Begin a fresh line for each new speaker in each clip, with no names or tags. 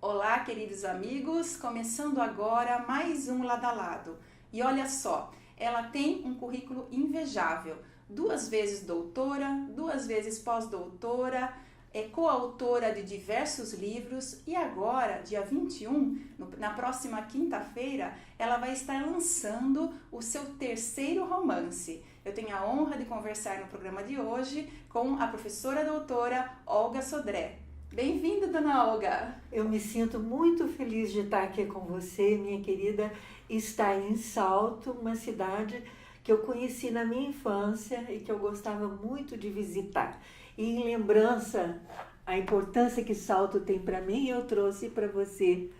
Olá, queridos amigos, começando agora mais um Lado a Lado. E olha só, ela tem um currículo invejável, 2 vezes doutora, 2 vezes pós-doutora, é coautora de diversos livros e agora, dia 21, na próxima quinta-feira, ela vai estar lançando o seu 3º romance. Eu tenho a honra de conversar no programa de hoje com a professora doutora Olga Sodré. Bem-vinda, dona Olga!
Eu me sinto muito feliz de estar aqui com você, minha querida. Está em Salto, uma cidade que eu conheci na minha infância e que eu gostava muito de visitar. E em lembrança a importância que Salto tem para mim, eu trouxe para você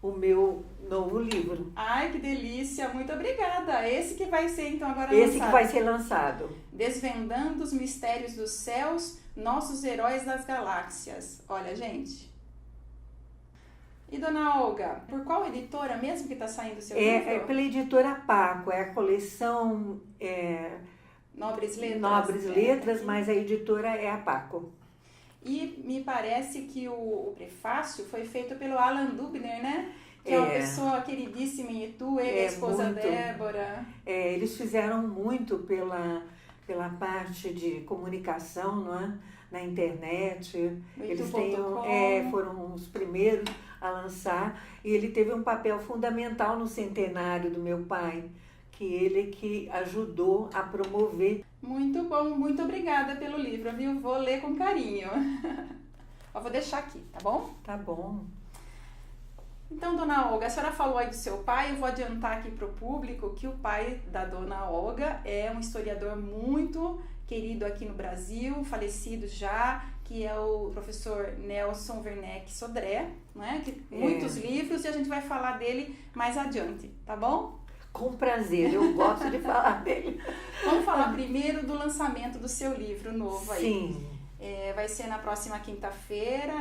o meu novo livro.
Ai, que delícia! Muito obrigada! Esse que vai ser então agora
lançado.
Esse
que vai ser lançado.
Desvendando os Mistérios dos Céus, Nossos Heróis das Galáxias. Olha, gente. E dona Olga, por qual editora mesmo que está saindo o seu livro?
É pela editora Paco, é a coleção
Nobres Letras.
Nobres Letras, mas a editora é a Paco.
E me parece que o prefácio foi feito pelo Alan Dubner, né? Que é uma pessoa queridíssima em Itu, ele e a esposa muito. Débora.
Eles fizeram muito pela parte de comunicação, não é? Na internet. Eles foram os primeiros a lançar. E ele teve um papel fundamental no centenário do meu pai, que ele que ajudou a promover.
Muito bom, muito obrigada pelo livro, viu? Vou ler com carinho. Eu vou deixar aqui, tá bom?
Tá bom.
Então, dona Olga, a senhora falou aí do seu pai, eu vou adiantar aqui para o público que o pai da dona Olga é um historiador muito querido aqui no Brasil, falecido já, que é o professor Nelson Werneck Sodré, né? Que muitos livros e a gente vai falar dele mais adiante, tá bom?
Com prazer, eu gosto de falar dele.
Vamos falar primeiro do lançamento do seu livro novo aí.
Sim.
Vai ser na próxima quinta-feira,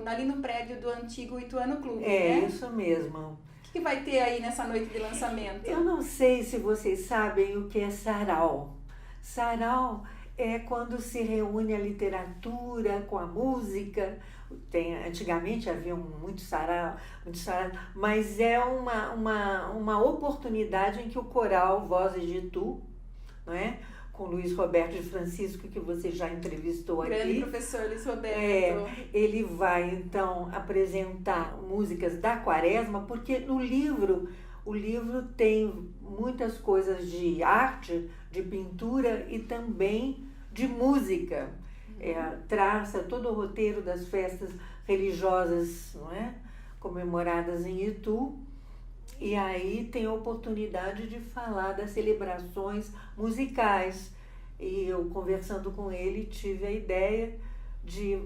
ali no prédio do antigo Ituano Clube,
né?
É
isso mesmo.
O que vai ter aí nessa noite de lançamento?
Eu não sei se vocês sabem o que é sarau. Sarau é quando se reúne a literatura com a música. Antigamente havia muito sarau, mas é uma oportunidade em que o coral Vozes de Itu, não é? Com Luiz Roberto de Francisco, que você já entrevistou aqui.
Grande professor Luiz Roberto.
Ele vai, então, apresentar músicas da Quaresma, porque o livro tem muitas coisas de arte, de pintura e também de música. Traça todo o roteiro das festas religiosas, não é? Comemoradas em Itu. E aí tem a oportunidade de falar das celebrações musicais. E eu, conversando com ele, tive a ideia de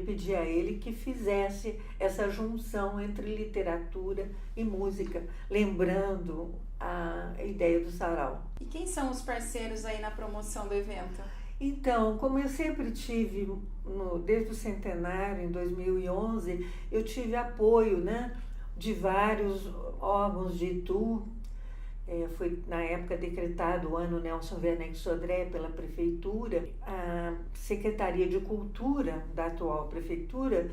pedir a ele que fizesse essa junção entre literatura e música, lembrando a ideia do sarau.
E quem são os parceiros aí na promoção do evento?
Então, como eu sempre tive, desde o centenário, em 2011, eu tive apoio, né, de vários órgãos de Itu. Foi na época decretado o ano Nelson Werneck Sodré pela prefeitura. A Secretaria de Cultura da atual prefeitura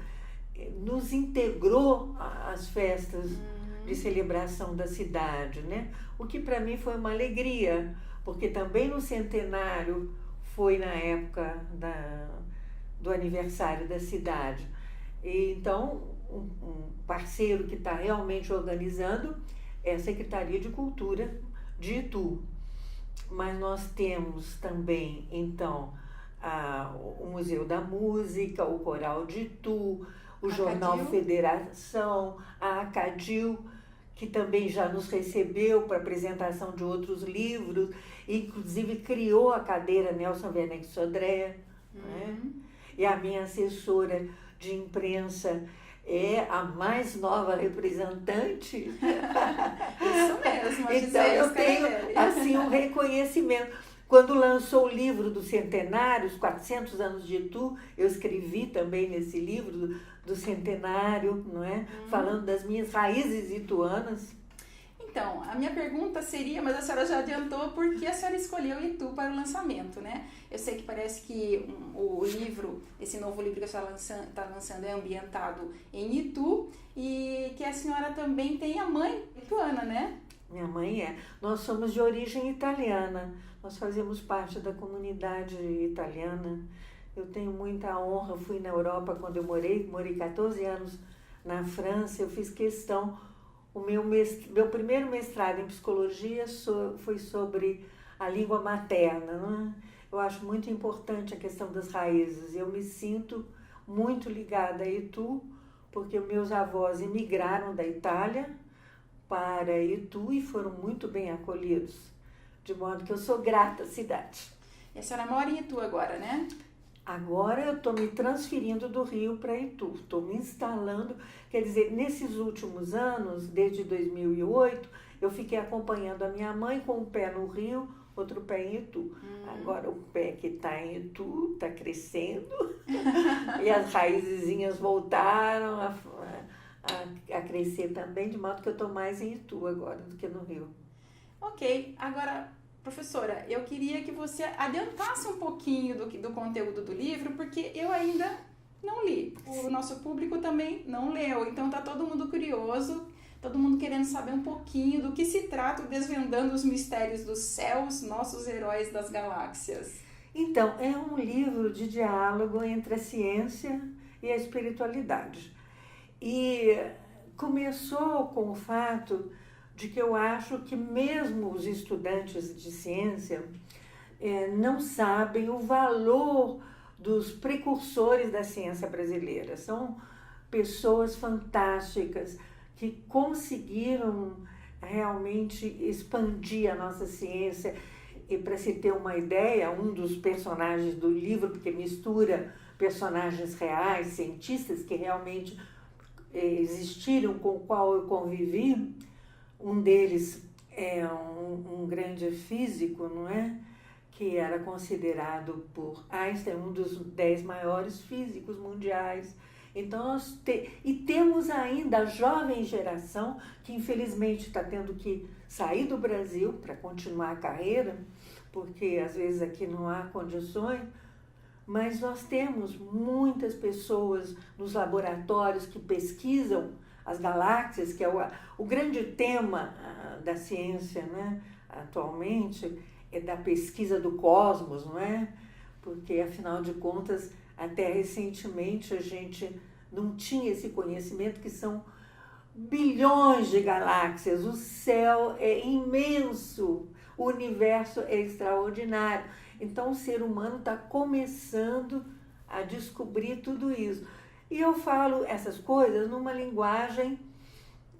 nos integrou às festas de celebração da cidade, né? O que para mim foi uma alegria, porque também no centenário foi na época do aniversário da cidade. E, então, um parceiro que está realmente organizando é a Secretaria de Cultura de Itu. Mas nós temos também, então, o Museu da Música, o Coral de Itu, o Jornal Federação, a Acadil, que também já nos recebeu para apresentação de outros livros, inclusive criou a cadeira Nelson Werneck Sodré, né? E a minha assessora de imprensa é a mais nova representante.
Isso mesmo.
Então eu tenho assim um reconhecimento. Quando lançou o livro do centenário, os 400 anos de Itu, eu escrevi também nesse livro do centenário, não é? Falando das minhas raízes ituanas.
Então, a minha pergunta seria, mas a senhora já adiantou, por que a senhora escolheu Itu para o lançamento, né? Eu sei que parece que o livro, esse novo livro que a senhora está lançando é ambientado em Itu e que a senhora também tem a mãe ituana, né?
Minha mãe é. Nós somos de origem italiana, nós fazemos parte da comunidade italiana. Eu tenho muita honra, fui na Europa quando eu morei 14 anos na França, eu fiz questão. O meu primeiro mestrado em psicologia foi sobre a língua materna, né? Eu acho muito importante a questão das raízes. Eu me sinto muito ligada a Itu, porque meus avós imigraram da Itália para Itu e foram muito bem acolhidos, de modo que eu sou grata à cidade.
E a senhora mora em Itu agora, né?
Agora eu estou me transferindo do Rio para Itu, estou me instalando, quer dizer, nesses últimos anos, desde 2008, eu fiquei acompanhando a minha mãe com um pé no Rio, outro pé em Itu. Agora o pé que está em Itu está crescendo e as raizezinhas voltaram a crescer também, de modo que eu estou mais em Itu agora do que no Rio.
Ok, agora... Professora, eu queria que você adiantasse um pouquinho do conteúdo do livro, porque eu ainda não li. O nosso público também não leu, então tá todo mundo curioso, todo mundo querendo saber um pouquinho do que se trata, desvendando os mistérios dos céus, nossos heróis das galáxias.
Então, é um livro de diálogo entre a ciência e a espiritualidade. E começou com o fato de que eu acho que mesmo os estudantes de ciência não sabem o valor dos precursores da ciência brasileira. São pessoas fantásticas que conseguiram realmente expandir a nossa ciência. E para se ter uma ideia, um dos personagens do livro, porque mistura personagens reais, cientistas que realmente existiram, com o qual eu convivi. Um deles é um grande físico, não é? Que era considerado por Einstein um dos 10 maiores físicos mundiais. Então, temos ainda a jovem geração que infelizmente está tendo que sair do Brasil para continuar a carreira, porque às vezes aqui não há condições, mas nós temos muitas pessoas nos laboratórios que pesquisam as galáxias, que é o grande tema da ciência, né? Atualmente, é da pesquisa do cosmos, não é? Porque, afinal de contas, até recentemente a gente não tinha esse conhecimento que são bilhões de galáxias, o céu é imenso, o universo é extraordinário. Então, o ser humano está começando a descobrir tudo isso. E eu falo essas coisas numa linguagem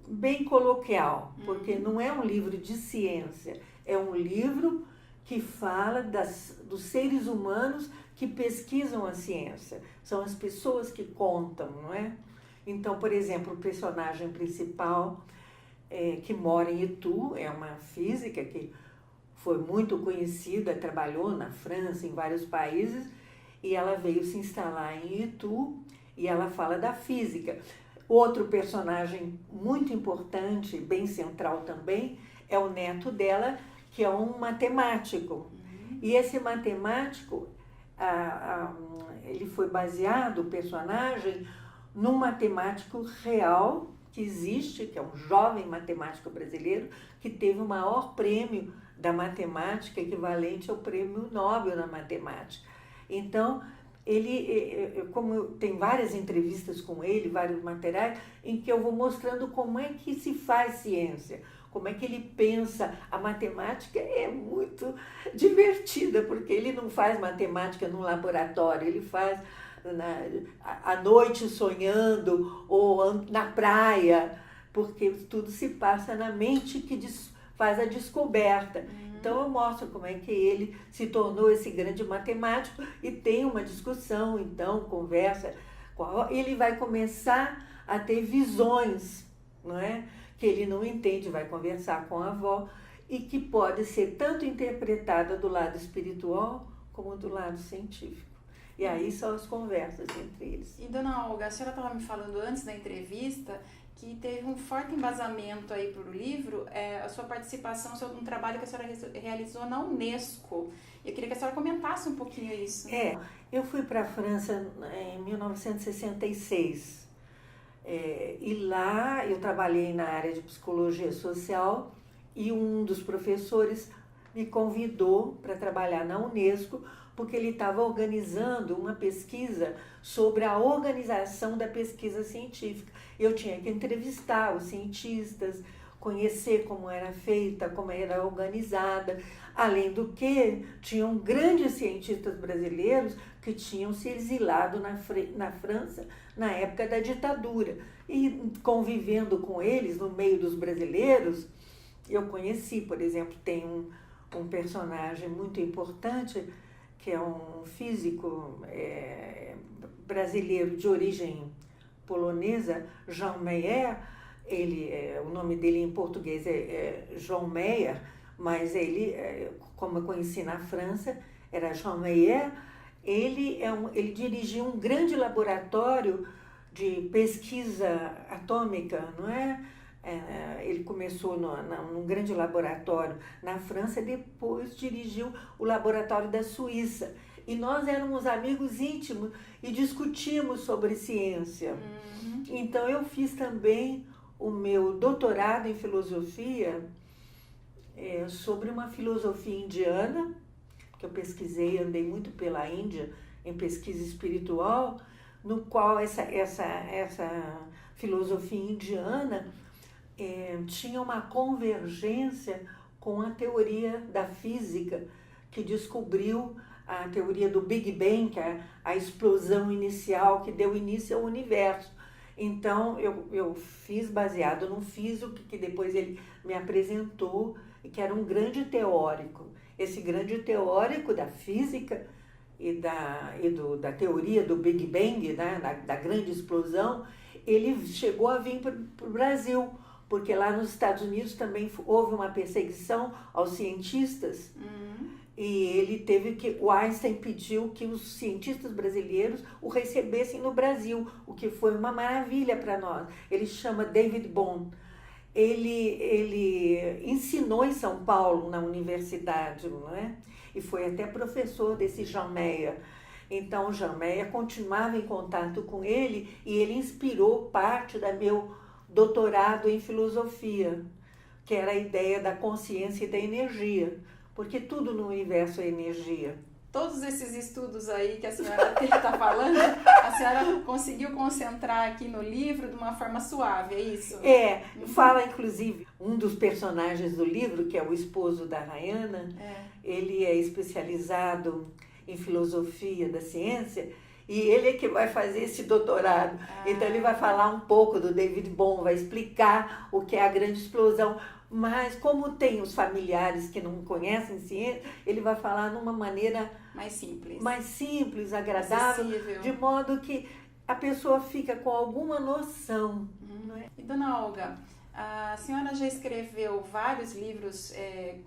bem coloquial, porque não é um livro de ciência, é um livro que fala dos seres humanos que pesquisam a ciência. São as pessoas que contam, não é? Então, por exemplo, o personagem principal que mora em Itu é uma física que foi muito conhecida, trabalhou na França, em vários países, e ela veio se instalar em Itu. E ela fala da física. Outro personagem muito importante, bem central também, é o neto dela, que é um matemático. E esse matemático, ele foi baseado, o personagem, num matemático real que existe, que é um jovem matemático brasileiro, que teve o maior prêmio da matemática, equivalente ao prêmio Nobel na matemática. Então, como tem várias entrevistas com ele, vários materiais, em que eu vou mostrando como é que se faz ciência, como é que ele pensa. A matemática é muito divertida, porque ele não faz matemática num laboratório, ele faz à noite sonhando ou na praia, porque tudo se passa na mente que faz a descoberta. Então, eu mostro como é que ele se tornou esse grande matemático e tem uma discussão, então, conversa. Ele vai começar a ter visões, não é? Que ele não entende, vai conversar com a avó e que pode ser tanto interpretada do lado espiritual como do lado científico. E aí são as conversas entre eles.
E, dona Olga, a senhora estava me falando antes da entrevista que teve um forte embasamento aí para o livro, a sua participação sobre um trabalho que a senhora realizou na Unesco. Eu queria que a senhora comentasse um pouquinho isso.
Eu fui para a França em 1966. E lá eu trabalhei na área de psicologia social e um dos professores me convidou para trabalhar na Unesco porque ele estava organizando uma pesquisa sobre a organização da pesquisa científica. Eu tinha que entrevistar os cientistas, conhecer como era feita, como era organizada. Além do que, tinham grandes cientistas brasileiros que tinham se exilado na França na época da ditadura. E convivendo com eles, no meio dos brasileiros, eu conheci, por exemplo, tem um personagem muito importante, que é um físico brasileiro de origem polonesa, Jean Meyer. O nome dele em português é João Meyer, mas ele, como eu conheci na França, era Jean Meyer. Ele dirigiu um grande laboratório de pesquisa atômica, não é? Ele começou num grande laboratório na França e depois dirigiu o laboratório da Suíça. E nós éramos amigos íntimos e discutimos sobre ciência.
Uhum.
Então eu fiz também o meu doutorado em filosofia sobre uma filosofia indiana, que eu pesquisei, andei muito pela Índia em pesquisa espiritual, no qual essa filosofia indiana tinha uma convergência com a teoria da física, que descobriu a teoria do Big Bang, que é a explosão inicial que deu início ao universo. Então, eu fiz baseado num físico que depois ele me apresentou, que era um grande teórico. Esse grande teórico da física e da teoria do Big Bang, né, da grande explosão, ele chegou a vir para o Brasil, porque lá nos Estados Unidos também houve uma perseguição aos cientistas.
Uhum.
E o Einstein pediu que os cientistas brasileiros o recebessem no Brasil, o que foi uma maravilha para nós. Ele chama David Bohm. Ele ensinou em São Paulo, na universidade, não é? E foi até professor desse Jean Meyer. Então, o Jean Meyer continuava em contato com ele e ele inspirou parte do meu doutorado em filosofia, que era a ideia da consciência e da energia, porque tudo no universo é energia.
Todos esses estudos aí que a senhora está falando, a senhora conseguiu concentrar aqui no livro de uma forma suave, é isso?
Fala inclusive, um dos personagens do livro, que é o esposo da Rayana, ele é especializado em filosofia da ciência, e ele é que vai fazer esse doutorado. Então ele vai falar um pouco do David Bohm, vai explicar o que é a grande explosão. Mas como tem os familiares que não conhecem ciência, ele vai falar numa maneira
mais
simples, agradável, acessível, de modo que a pessoa fica com alguma noção.
E dona Olga, a senhora já escreveu vários livros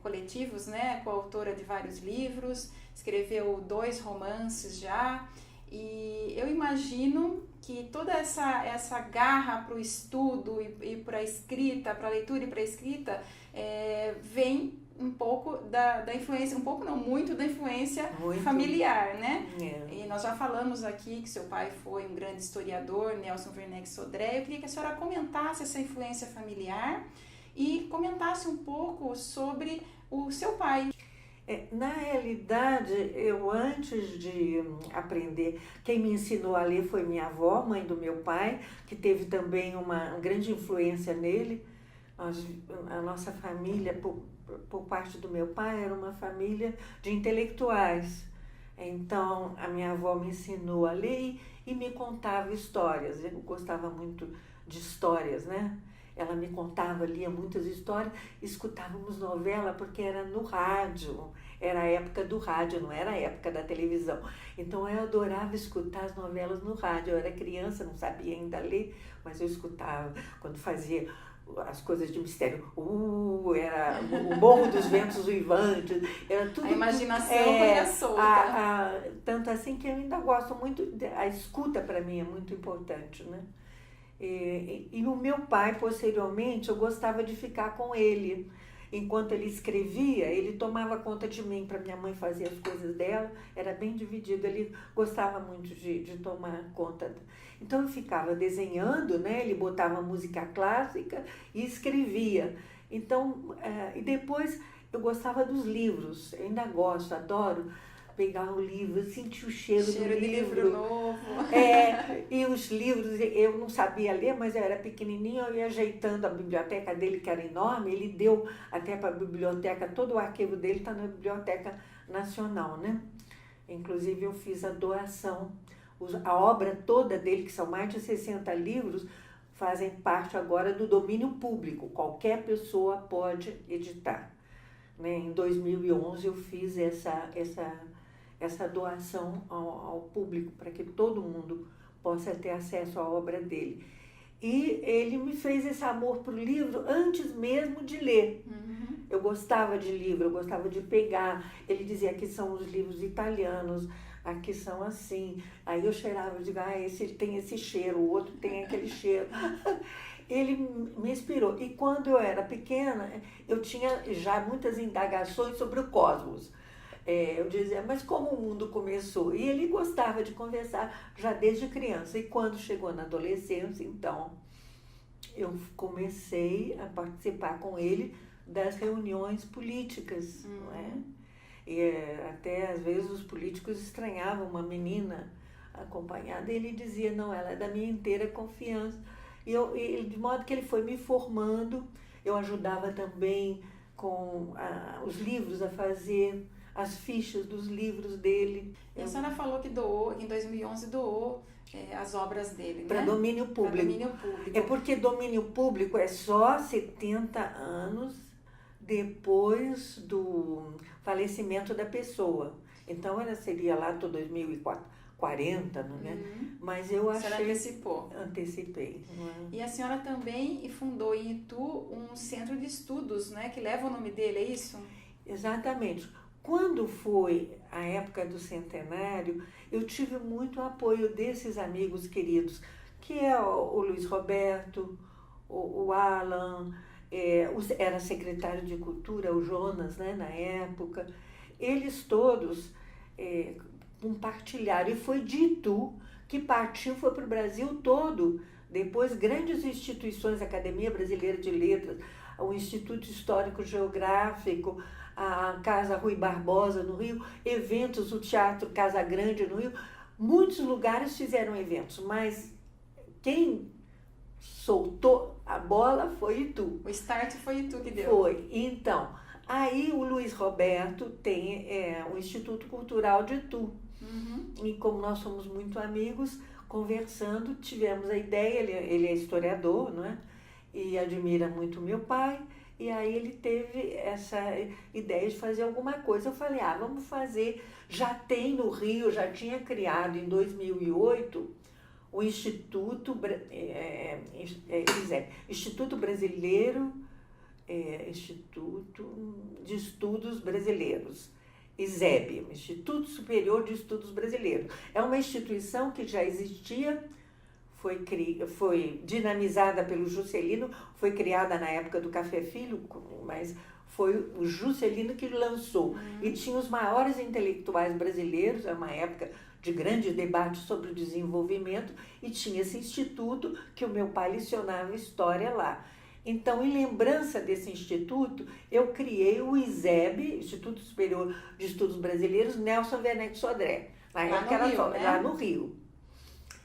coletivos, né? Coautora de vários livros, escreveu 2 romances já. E eu imagino que toda essa garra para o estudo e para a escrita, para a leitura e para a escrita, vem um pouco da influência, um pouco não, muito da influência familiar, né? E nós já falamos aqui que seu pai foi um grande historiador, Nelson Werneck Sodré. Eu queria que a senhora comentasse essa influência familiar e comentasse um pouco sobre o seu pai.
Na realidade, eu antes de aprender, quem me ensinou a ler foi minha avó, mãe do meu pai, que teve também uma grande influência nele. A nossa família, por parte do meu pai, era uma família de intelectuais. Então, a minha avó me ensinou a ler e me contava histórias. Eu gostava muito de histórias, né? Ela me contava, lia muitas histórias, escutávamos novela porque era no rádio, era a época do rádio, não era a época da televisão. Então eu adorava escutar as novelas no rádio. Eu era criança, não sabia ainda ler, mas eu escutava quando fazia as coisas de mistério. Era o Morro dos Ventos Uivantes, era tudo.
A imaginação foi solta.
Tanto assim que eu ainda gosto muito, a escuta para mim é muito importante, né? E o meu pai, posteriormente, eu gostava de ficar com ele. Enquanto ele escrevia, ele tomava conta de mim para minha mãe fazer as coisas dela, era bem dividido, ele gostava muito de tomar conta. Então eu ficava desenhando, né? Ele botava música clássica e escrevia. Então, e depois eu gostava dos livros, eu ainda gosto, adoro pegar um livro, sentir o cheiro do livro.
De livro novo.
E os livros, eu não sabia ler, mas eu era pequenininha, eu ia ajeitando a biblioteca dele, que era enorme, ele deu até para a biblioteca, todo o arquivo dele está na Biblioteca Nacional, né? Inclusive eu fiz a doação, a obra toda dele, que são mais de 60 livros, fazem parte agora do domínio público, qualquer pessoa pode editar. Né? Em 2011 eu fiz essa doação ao público, para que todo mundo possa ter acesso à obra dele. E ele me fez esse amor por livro antes mesmo de ler.
Uhum.
Eu gostava de livro, eu gostava de pegar. Ele dizia que são os livros italianos, aqui são assim. Aí eu cheirava, eu digo, esse tem esse cheiro, o outro tem aquele cheiro. Ele me inspirou. E quando eu era pequena, eu tinha já muitas indagações sobre o cosmos. Eu dizia, mas como o mundo começou? E ele gostava de conversar já desde criança. E quando chegou na adolescência, então, eu comecei a participar com ele das reuniões políticas, não é? E até às vezes os políticos estranhavam uma menina acompanhada, e ele dizia, não, ela é da minha inteira confiança. E de modo que ele foi me formando, eu ajudava também com os livros, a fazer as fichas dos livros dele.
E a senhora falou que doou, em 2011 doou as obras dele, né?
Para domínio público.
Para domínio público.
É porque domínio público é só 70 anos depois do falecimento da pessoa. Então, ela seria lá até 2040, não é? Mas eu achei...
A senhora antecipou.
Antecipei. Não é?
E a senhora também fundou em Itu um centro de estudos, né? Que leva o nome dele, é isso?
Exatamente. Quando foi a época do centenário, eu tive muito apoio desses amigos queridos, que é o Luiz Roberto, o Alan, era secretário de Cultura, o Jonas, né, na época. Eles todos compartilharam, e foi de Itu que partiu, foi para o Brasil todo. Depois, grandes instituições, a Academia Brasileira de Letras, o Instituto Histórico Geográfico, a Casa Rui Barbosa, no Rio, eventos, o Teatro Casa Grande, no Rio. Muitos lugares fizeram eventos, mas quem soltou a bola foi Itu.
O start foi Itu que deu.
Foi. Então, aí o Luiz Roberto tem o Instituto Cultural de Itu.
Uhum.
E como nós somos muito amigos, conversando, tivemos a ideia, ele é historiador, não é? E admira muito meu pai. E aí ele teve essa ideia de fazer alguma coisa. Eu falei, vamos fazer. Já tem no Rio, já tinha criado em 2008 o Instituto Brasileiro, Instituto de Estudos Brasileiros, ISEB, Instituto Superior de Estudos Brasileiros. É uma instituição que já existia, foi dinamizada pelo Juscelino, foi criada na época do Café Filho, mas foi o Juscelino que lançou. E tinha os maiores intelectuais brasileiros, é uma época de grandes debates sobre o desenvolvimento, e tinha esse instituto que o meu pai lecionava história lá. Então, em lembrança desse instituto, eu criei o ISEB, Instituto Superior de Estudos Brasileiros, Nelson Werneck Sodré, lá no Rio.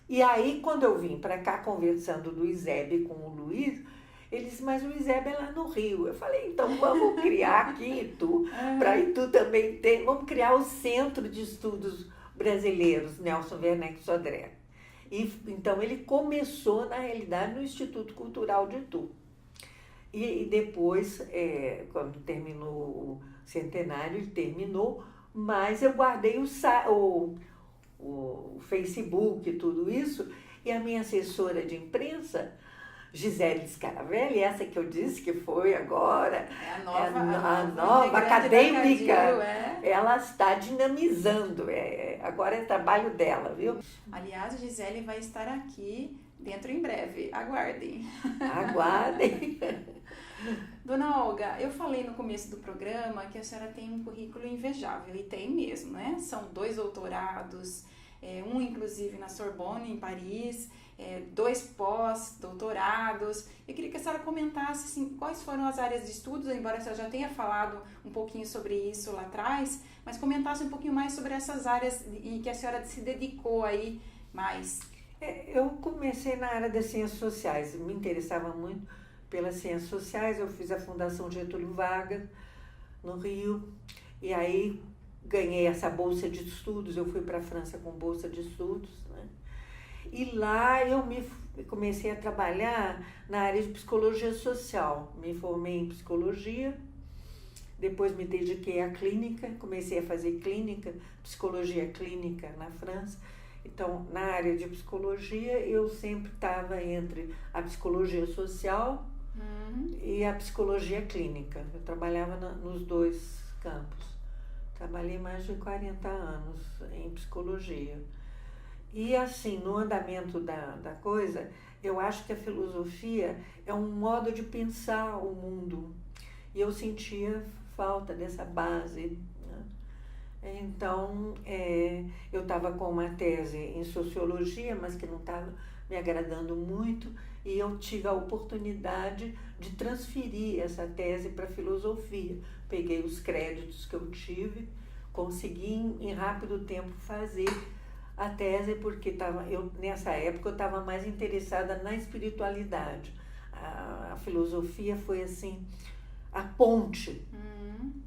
E aí, quando eu vim para cá conversando do ISEB com o Luiz, ele disse, mas o ISEB é lá no Rio. Eu falei, então vamos criar aqui em Itu, para Itu também ter, vamos criar o Centro de Estudos Brasileiros, Nelson Werneck Sodré. E, então, ele começou, na realidade, no Instituto Cultural de Itu. E depois, quando terminou o centenário, ele terminou, mas eu guardei o Facebook e tudo isso, e a minha assessora de imprensa, Gisele Scaravelli, essa que eu disse que foi agora,
a
nova acadêmica, ela está dinamizando, agora é trabalho dela, viu?
Aliás, a Gisele vai estar aqui Dentro em breve, aguardem.
Aguardem.
Dona Olga, eu falei no começo do programa que a senhora tem um currículo invejável, e tem mesmo, né? São 2 doutorados, um inclusive na Sorbonne, em Paris, 2 pós-doutorados. Eu queria que a senhora comentasse assim, quais foram as áreas de estudos, embora a senhora já tenha falado um pouquinho sobre isso lá atrás, mas comentasse um pouquinho mais sobre essas áreas em que a senhora se dedicou aí mais.
Eu comecei na área das ciências sociais, me interessava muito pelas ciências sociais. Eu fiz a Fundação Getúlio Vargas, no Rio, e aí ganhei essa bolsa de estudos. Eu fui para a França com bolsa de estudos, né? E lá eu comecei a trabalhar na área de psicologia social. Me formei em psicologia, depois me dediquei à clínica, comecei a fazer clínica, psicologia clínica na França. Então, na área de psicologia, eu sempre estava entre a psicologia social e a psicologia clínica. Eu trabalhava nos 2 campos. Trabalhei mais de 40 anos em psicologia. E assim, no andamento da coisa, eu acho que a filosofia é um modo de pensar o mundo. E eu sentia falta dessa base, né? Então, eu estava com uma tese em sociologia, mas que não estava me agradando muito, e eu tive a oportunidade de transferir essa tese para filosofia. Peguei os créditos que eu tive, consegui em rápido tempo fazer a tese, porque nessa época eu estava mais interessada na espiritualidade. A filosofia foi assim, a ponte,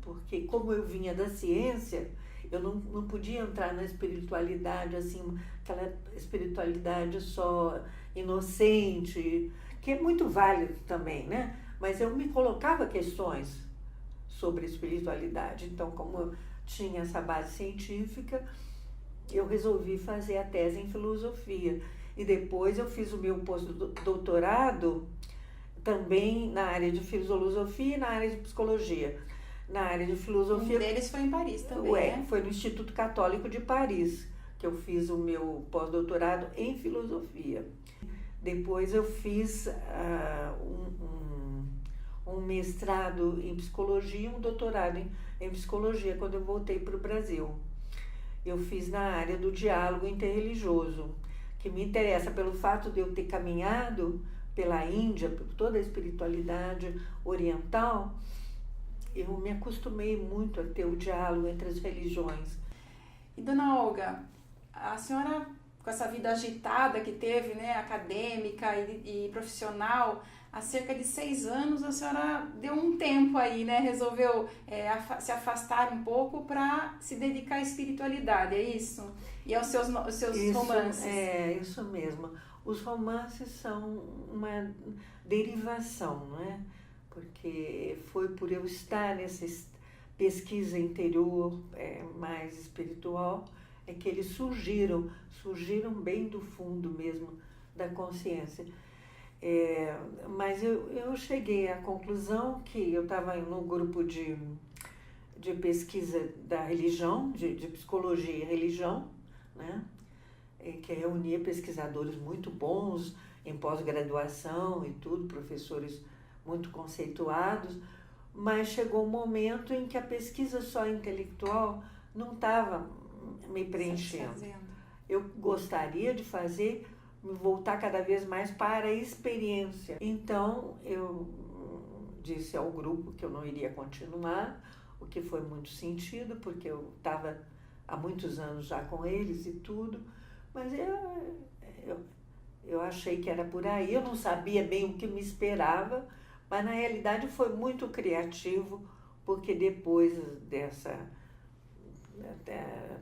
porque como eu vinha da ciência, eu não podia entrar na espiritualidade, assim, aquela espiritualidade só inocente, que é muito válido também, né? Mas eu me colocava questões sobre espiritualidade. Então, como eu tinha essa base científica, eu resolvi fazer a tese em filosofia. E depois eu fiz o meu pós-doutorado também na área de filosofia e na área de psicologia. Na área de filosofia...
Um deles foi em Paris também, né?
Foi no Instituto Católico de Paris que eu fiz o meu pós-doutorado em filosofia. Depois eu fiz um mestrado em psicologia, um doutorado em psicologia, quando eu voltei para o Brasil. Eu fiz na área do diálogo interreligioso, que me interessa pelo fato de eu ter caminhado pela Índia, por toda a espiritualidade oriental. Eu me acostumei muito a ter o diálogo entre as religiões.
E, Dona Olga, a senhora, com essa vida agitada que teve, né, acadêmica e profissional, há cerca de 6 anos a senhora deu um tempo aí, né, resolveu se afastar um pouco para se dedicar à espiritualidade, é isso? E aos seus romances.
É, isso mesmo. Os romances são uma derivação, não é? Porque foi por eu estar nessa pesquisa interior mais espiritual, é que eles surgiram bem do fundo mesmo da consciência. Mas eu cheguei à conclusão que eu estava no grupo de pesquisa da religião, de psicologia e religião, né? Que reunia pesquisadores muito bons em pós-graduação e tudo, professores muito conceituados, mas chegou um momento em que a pesquisa só intelectual não estava me preenchendo. Eu gostaria de voltar cada vez mais para a experiência. Então, eu disse ao grupo que eu não iria continuar, o que foi muito sentido, porque eu estava há muitos anos já com eles e tudo, mas eu achei que era por aí. Eu não sabia bem o que me esperava, mas na realidade foi muito criativo, porque depois dessa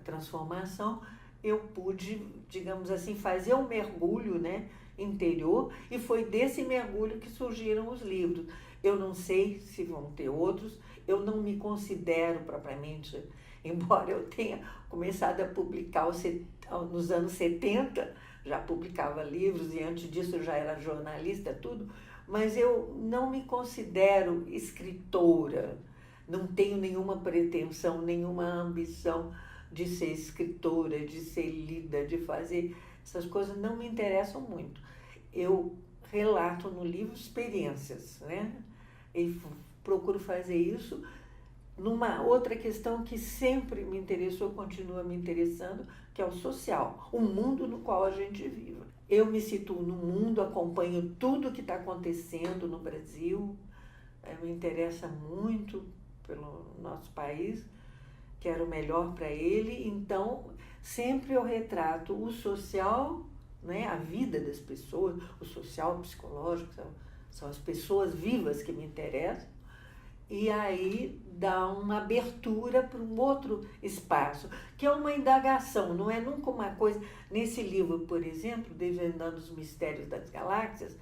transformação eu pude, digamos assim, fazer um mergulho, né, interior, e foi desse mergulho que surgiram os livros. Eu não sei se vão ter outros, eu não me considero propriamente, embora eu tenha começado a publicar nos anos 70, já publicava livros, e antes disso eu já era jornalista, tudo, mas eu não me considero escritora, não tenho nenhuma pretensão, nenhuma ambição de ser escritora, de ser lida, de fazer essas coisas, não me interessam muito. eu relato no livro experiências, né? E procuro fazer isso numa outra questão que sempre me interessou, continua me interessando, que é o social, o mundo no qual a gente vive. Eu me situo no mundo, acompanho tudo que está acontecendo no Brasil, me interessa muito pelo nosso país, quero o melhor para ele, então sempre eu retrato o social, né, a vida das pessoas, o social, o psicológico, são as pessoas vivas que me interessam, e aí dá uma abertura para um outro espaço, que é uma indagação, não é nunca uma coisa. Nesse livro, por exemplo, Desvendando os Mistérios das Galáxias,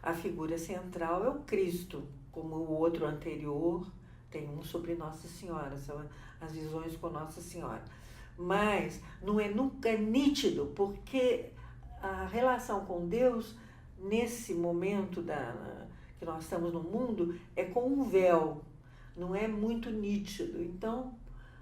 a figura central é o Cristo, como o outro anterior, tem um sobre Nossa Senhora, são as visões com Nossa Senhora. Mas não é nunca nítido, porque a relação com Deus, nesse momento que nós estamos no mundo, é com um véu, não é muito nítido. Então,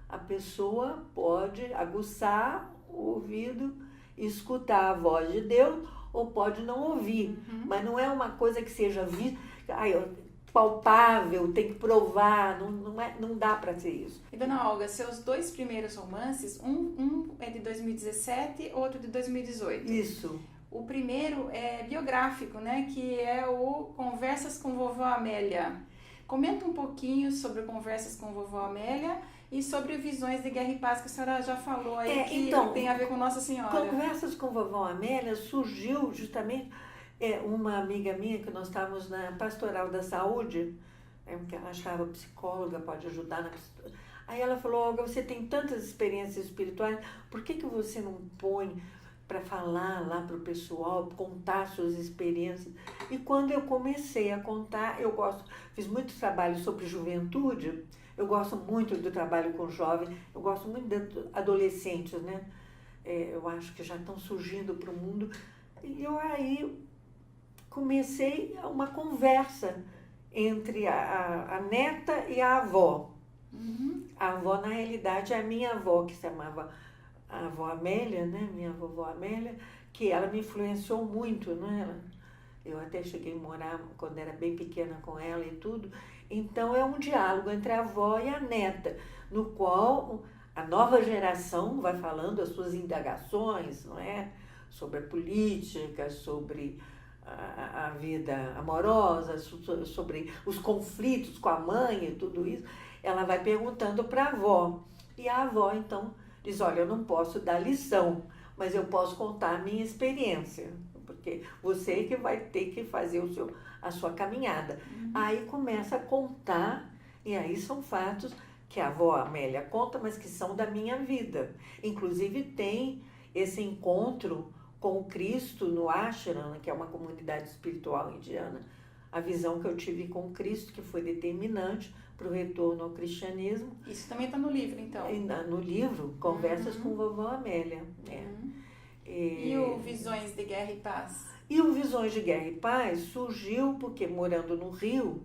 a pessoa pode aguçar o ouvido e escutar a voz de Deus, ou pode não ouvir. Mas não é uma coisa que seja vista, palpável, tem que provar, não dá para ser isso.
E, dona Olga, seus 2 primeiros romances, um é de 2017, outro de 2018.
Isso.
O primeiro é biográfico, né, que é o Conversas com Vovó Amélia. Comenta um pouquinho sobre Conversas com Vovó Amélia e sobre Visões de Guerra e Paz, que a senhora já falou aí, que então, tem a ver com Nossa Senhora.
Conversas com Vovó Amélia surgiu justamente uma amiga minha, que nós estávamos na Pastoral da Saúde, que ela achava psicóloga, pode ajudar. Aí ela falou: Olga, você tem tantas experiências espirituais, por que você não põe para falar lá para o pessoal, contar suas experiências? E quando eu comecei a contar, fiz muito trabalho sobre juventude, eu gosto muito do trabalho com jovens, eu gosto muito de adolescentes, né? Eu acho que já estão surgindo para o mundo. E eu aí comecei uma conversa entre a neta e a avó. A avó, na realidade, é a minha avó, que se chamava a avó Amélia, né? Minha vovó Amélia, que ela me influenciou muito, né? Eu até cheguei a morar quando era bem pequena com ela e tudo. Então é um diálogo entre a avó e a neta, no qual a nova geração vai falando as suas indagações, não é? Sobre a política, sobre a vida amorosa, sobre os conflitos com a mãe e tudo isso. Ela vai perguntando para a avó. E a avó, então, diz: olha, eu não posso dar lição, mas eu posso contar a minha experiência, porque você que vai ter que fazer a sua caminhada. Aí começa a contar, e aí são fatos que a avó Amélia conta, mas que são da minha vida. Inclusive tem esse encontro com o Cristo no Ashram, que é uma comunidade espiritual indiana, a visão que eu tive com o Cristo, que foi determinante para o retorno ao cristianismo.
Isso também está no livro, então?
No livro, Conversas com Vovó Amélia.
E o Visões de Guerra e Paz?
E o Visões de Guerra e Paz surgiu porque, morando no Rio,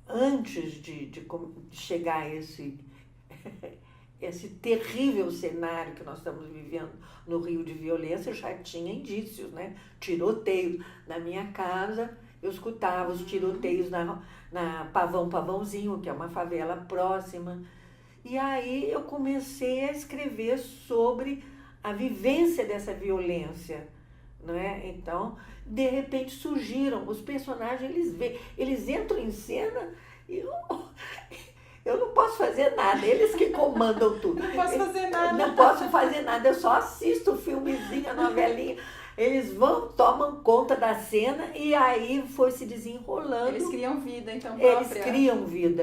antes de chegar a esse terrível cenário que nós estamos vivendo no Rio de violência, já tinha indícios, né? Tiroteios. Na minha casa, eu escutava os tiroteios na Pavãozinho, que é uma favela próxima. E aí eu comecei a escrever sobre a vivência dessa violência, não é? Então, de repente surgiram os personagens, eles entram em cena e eu não posso fazer nada, eles que comandam tudo.
Não posso fazer nada.
Não posso fazer nada, eu só assisto o filmezinho, a novelinha. Eles tomam conta da cena e aí foi se desenrolando.
Eles criam vida, então, própria.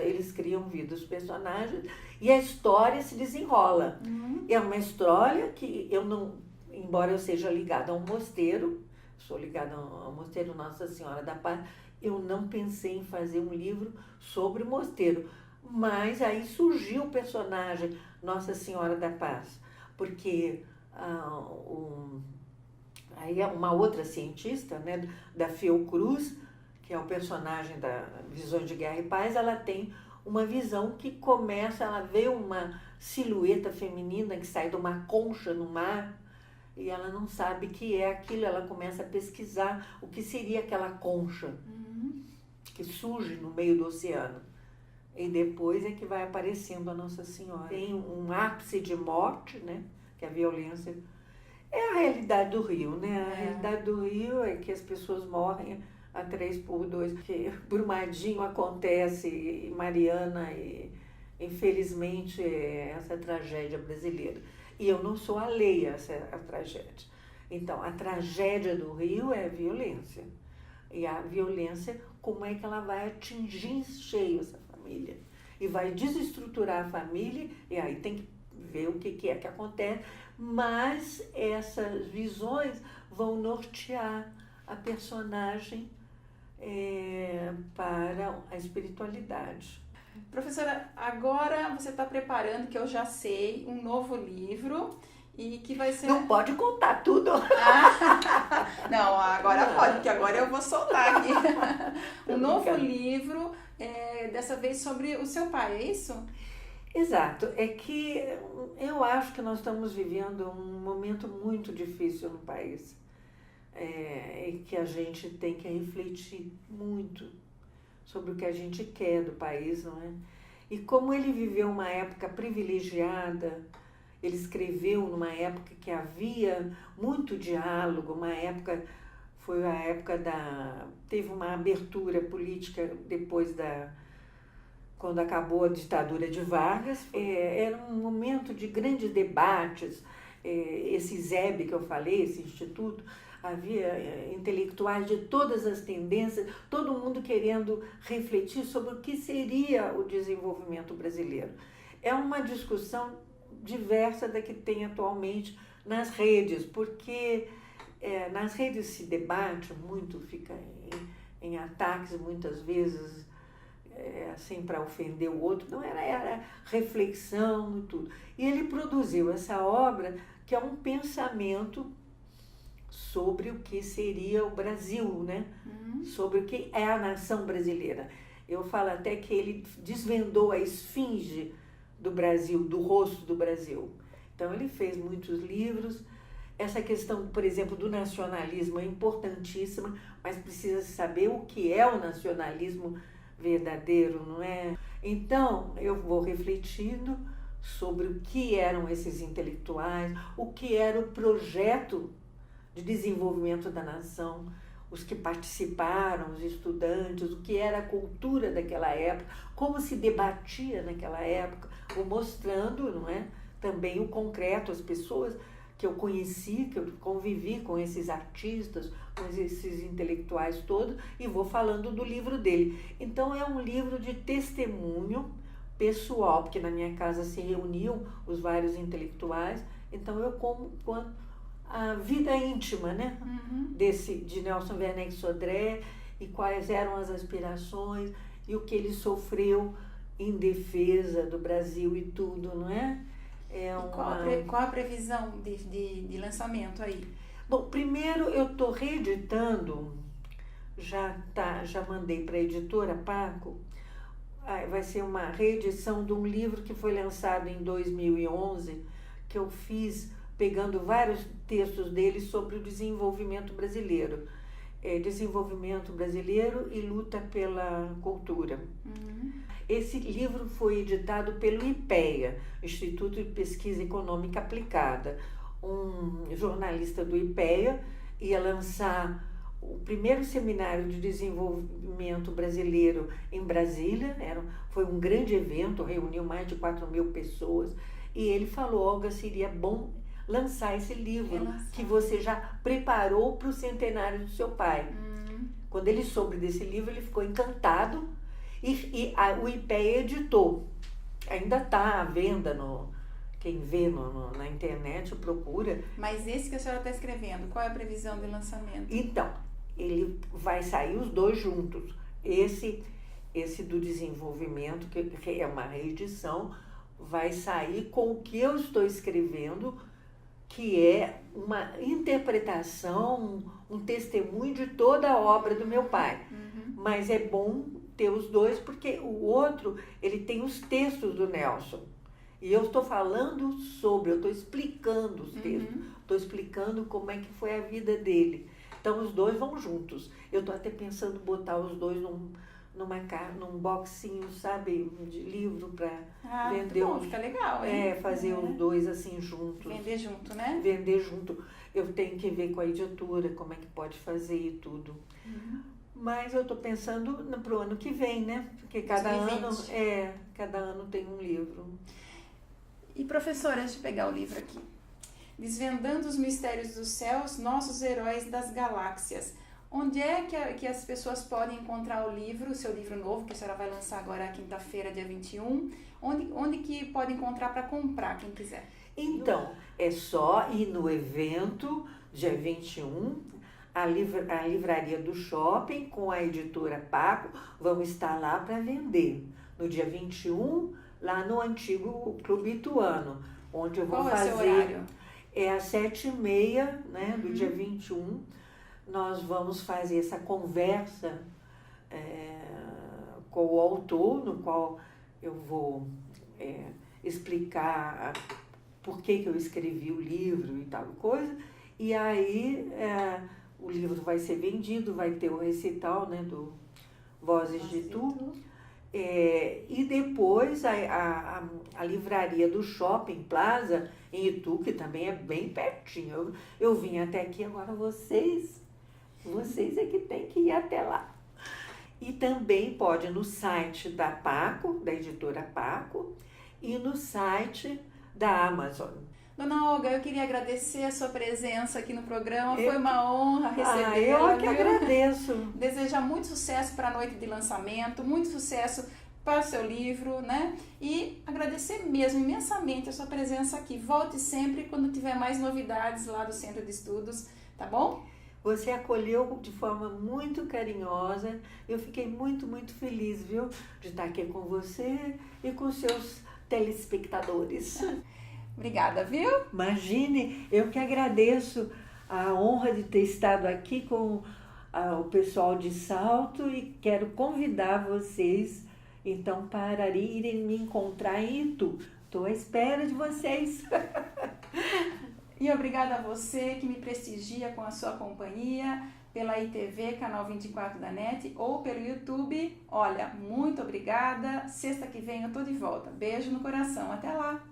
Eles criam vida, os personagens, e a história se desenrola. É uma história que eu não, embora eu seja ligada a um mosteiro, sou ligada ao mosteiro Nossa Senhora da Paz, eu não pensei em fazer um livro sobre o mosteiro. Mas aí surgiu o personagem Nossa Senhora da Paz, porque aí é uma outra cientista, né, da Fiocruz, que é o personagem da Visões de Guerra e Paz, ela tem uma visão que ela vê uma silhueta feminina que sai de uma concha no mar, e ela não sabe que é aquilo, ela começa a pesquisar o que seria aquela concha que surge no meio do oceano. E depois é que vai aparecendo a Nossa Senhora. Tem um ápice de morte, né? Que é a violência. É a realidade do Rio, né? A realidade do Rio é que as pessoas morrem a 3x2, que Brumadinho acontece, e Mariana, e infelizmente essa tragédia brasileira. E eu não sou alheia a essa tragédia. Então, a tragédia do Rio é a violência. E a violência, como é que ela vai atingir em cheio essa família? E vai desestruturar a família, e aí tem que ver o que é que acontece. Mas essas visões vão nortear a personagem para a espiritualidade.
Professora, agora você está preparando, que eu já sei, um novo livro e que vai ser...
Não pode contar tudo.
Não, agora pode, porque agora eu vou soltar aqui. Um novo livro, dessa vez sobre o seu pai, é isso?
Exato. É que eu acho que nós estamos vivendo um momento muito difícil no país. E que a gente tem que refletir muito sobre o que a gente quer do país, não é? E como ele viveu uma época privilegiada, ele escreveu numa época que havia muito diálogo, foi a época teve uma abertura política depois quando acabou a ditadura de Vargas, era um momento de grandes debates, esse ISEB que eu falei, esse instituto, havia intelectuais de todas as tendências, todo mundo querendo refletir sobre o que seria o desenvolvimento brasileiro. É uma discussão diversa da que tem atualmente nas redes, porque nas redes se debate muito, fica em ataques muitas vezes, assim, para ofender o outro, não era reflexão e tudo. E ele produziu essa obra que é um pensamento sobre o que seria o Brasil, né? Sobre o que é a nação brasileira. Eu falo até que ele desvendou a esfinge do Brasil, do rosto do Brasil. Então ele fez muitos livros. Essa questão, por exemplo, do nacionalismo é importantíssima, mas precisa saber o que é o nacionalismo verdadeiro, não é? Então eu vou refletindo sobre o que eram esses intelectuais, o que era o projeto de desenvolvimento da nação, os que participaram, os estudantes, o que era a cultura daquela época, como se debatia naquela época, ou mostrando, não é, também o concreto, as pessoas que eu conheci, que eu convivi com esses artistas, com esses intelectuais todos, e vou falando do livro dele. Então é um livro de testemunho pessoal, porque na minha casa se reuniam os vários intelectuais, então eu conto a vida íntima, né? De Nelson Werneck Sodré, e quais eram as aspirações e o que ele sofreu em defesa do Brasil e tudo, não é?
Qual a previsão de lançamento aí?
Bom, primeiro eu estou reeditando, já mandei para a editora Paco, vai ser uma reedição de um livro que foi lançado em 2011, que eu fiz pegando vários textos dele sobre o desenvolvimento brasileiro. Desenvolvimento brasileiro e luta pela cultura. Esse livro foi editado pelo IPEA, Instituto de Pesquisa Econômica Aplicada. Um jornalista do IPEA ia lançar o primeiro seminário de desenvolvimento brasileiro em Brasília. Foi um grande evento, reuniu mais de 4.000 pessoas, e ele falou: Olga, seria bom lançar esse livro que você já preparou para o centenário do seu pai. Quando ele soube desse livro, ele ficou encantado, e o IPEA editou. Ainda está à venda, quem vê na internet procura.
Mas esse que a senhora está escrevendo, qual é a previsão de lançamento?
Então, ele vai sair os dois juntos. Esse do desenvolvimento, que é uma reedição, vai sair com o que eu estou escrevendo, que é uma interpretação, um testemunho de toda a obra do meu pai. Mas é bom ter os dois, porque o outro, ele tem os textos do Nelson. E eu estou falando eu estou explicando os textos, estou explicando como é que foi a vida dele. Então os dois vão juntos. Eu estou até pensando em botar os dois num boxinho, sabe, de livro para vender.
Bom, fica legal, hein?
Fazer os dois assim juntos.
Vender junto, né?
Vender junto. Eu tenho que ver com a editora como é que pode fazer e tudo. Mas eu estou pensando para o ano que vem, né? Porque cada
2020.
cada ano tem um livro.
E professora, deixa eu pegar o livro aqui. Desvendando os mistérios dos céus, nossos heróis das galáxias. Onde é que as pessoas podem encontrar o livro, o seu livro novo, que a senhora vai lançar agora quinta-feira, dia 21? Onde que pode encontrar para comprar, quem quiser?
Então, é só ir no evento, dia 21, a livraria do shopping com a editora Paco, vão estar lá para vender. No dia 21, lá no antigo Clube Ituano, onde eu vou fazer...
Qual é o seu horário?
É às 7h30, né, do dia 21. Nós vamos fazer essa conversa com o autor, no qual eu vou explicar por que eu escrevi o livro e tal coisa. E aí o livro vai ser vendido, vai ter o recital, né, do Vozes de Tu. E depois a livraria do Shopping Plaza, em Itu, que também é bem pertinho. Eu vim até aqui, agora vocês é que tem que ir até lá. E também pode no site da Paco, da editora Paco, e no site da Amazon.
Dona Olga, eu queria agradecer a sua presença aqui no programa, foi uma honra recebê-la.
Eu que agradeço.
Desejar muito sucesso para a noite de lançamento, muito sucesso para o seu livro, né? E agradecer mesmo imensamente a sua presença aqui. Volte sempre quando tiver mais novidades lá do Centro de Estudos, tá bom?
Você acolheu de forma muito carinhosa. Eu fiquei muito, muito feliz, viu? De estar aqui com você e com seus telespectadores.
Obrigada, viu?
Imagine, eu que agradeço a honra de ter estado aqui com o pessoal de Salto e quero convidar vocês, então, para irem me encontrar em Itu. Estou à espera de vocês.
E obrigada a você que me prestigia com a sua companhia pela ITV, canal 24 da NET, ou pelo YouTube. Olha, muito obrigada. Sexta que vem eu tô de volta. Beijo no coração. Até lá!